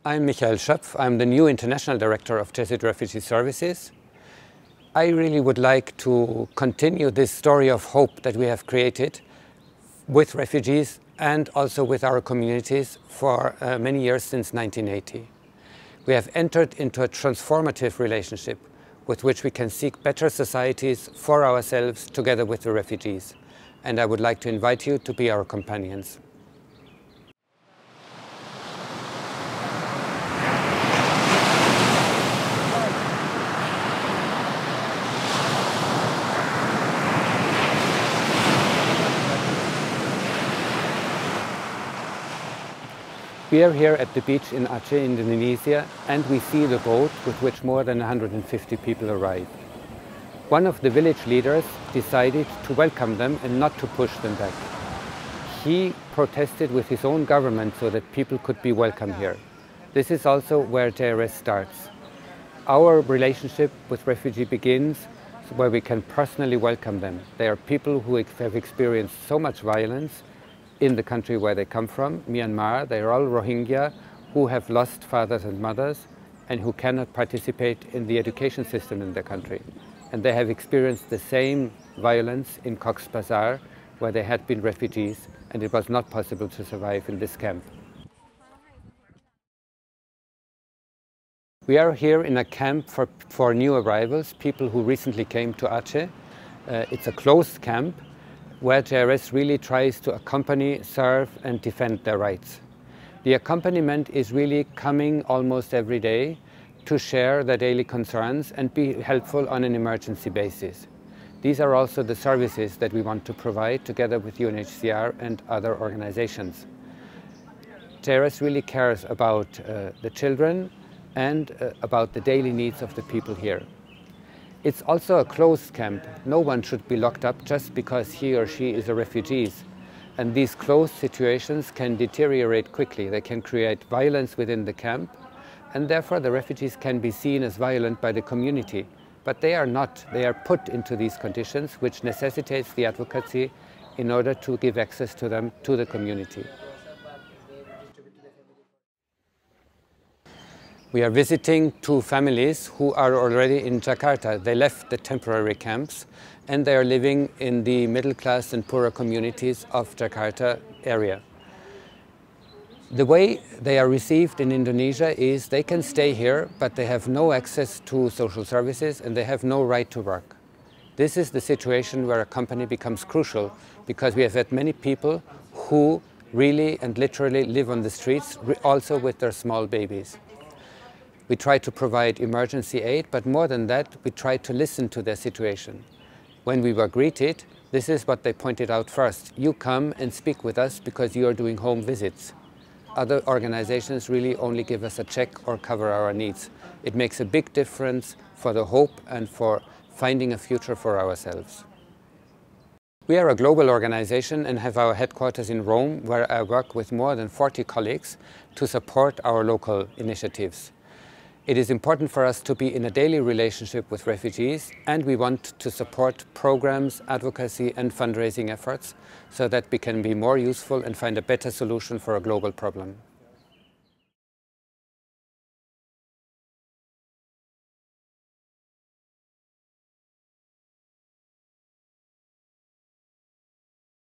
I'm Michael Schöpf. I'm the new International Director of Jesuit Refugee Services. I really would like to continue this story of hope that we have created with refugees and also with our communities for many years since 1980. We have entered into a transformative relationship with which we can seek better societies for ourselves together with the refugees. And I would like to invite you to be our companions. We are here at the beach in Aceh, Indonesia, and we see the boat with which more than 150 people arrived. One of the village leaders decided to welcome them and not to push them back. He protested with his own government so that people could be welcome here. This is also where JRS starts. Our relationship with refugees begins where we can personally welcome them. They are people who have experienced so much violence in the country where they come from, Myanmar. They are all Rohingya who have lost fathers and mothers and who cannot participate in the education system in their country. And they have experienced the same violence in Cox's Bazar, where they had been refugees, and it was not possible to survive in this camp. We are here in a camp for new arrivals, people who recently came to Aceh. It's a closed camp, where JRS really tries to accompany, serve and defend their rights. The accompaniment is really coming almost every day to share their daily concerns and be helpful on an emergency basis. These are also the services that we want to provide together with UNHCR and other organizations. JRS really cares about the children and about the daily needs of the people here. It's also a closed camp. No one should be locked up just because he or she is a refugee. And these closed situations can deteriorate quickly. They can create violence within the camp, and therefore the refugees can be seen as violent by the community. But they are not. They are put into these conditions, which necessitates the advocacy in order to give access to them, to the community. We are visiting two families who are already in Jakarta. They left the temporary camps and they are living in the middle class and poorer communities of Jakarta area. The way they are received in Indonesia is they can stay here, but they have no access to social services and they have no right to work. This is the situation where a company becomes crucial, because we have had many people who really and literally live on the streets, also with their small babies. We try to provide emergency aid, but more than that, we try to listen to their situation. When we were greeted, this is what they pointed out first. You come and speak with us because you are doing home visits. Other organizations really only give us a check or cover our needs. It makes a big difference for the hope and for finding a future for ourselves. We are a global organization and have our headquarters in Rome, where I work with more than 40 colleagues to support our local initiatives. It is important for us to be in a daily relationship with refugees, and we want to support programs, advocacy and fundraising efforts so that we can be more useful and find a better solution for a global problem.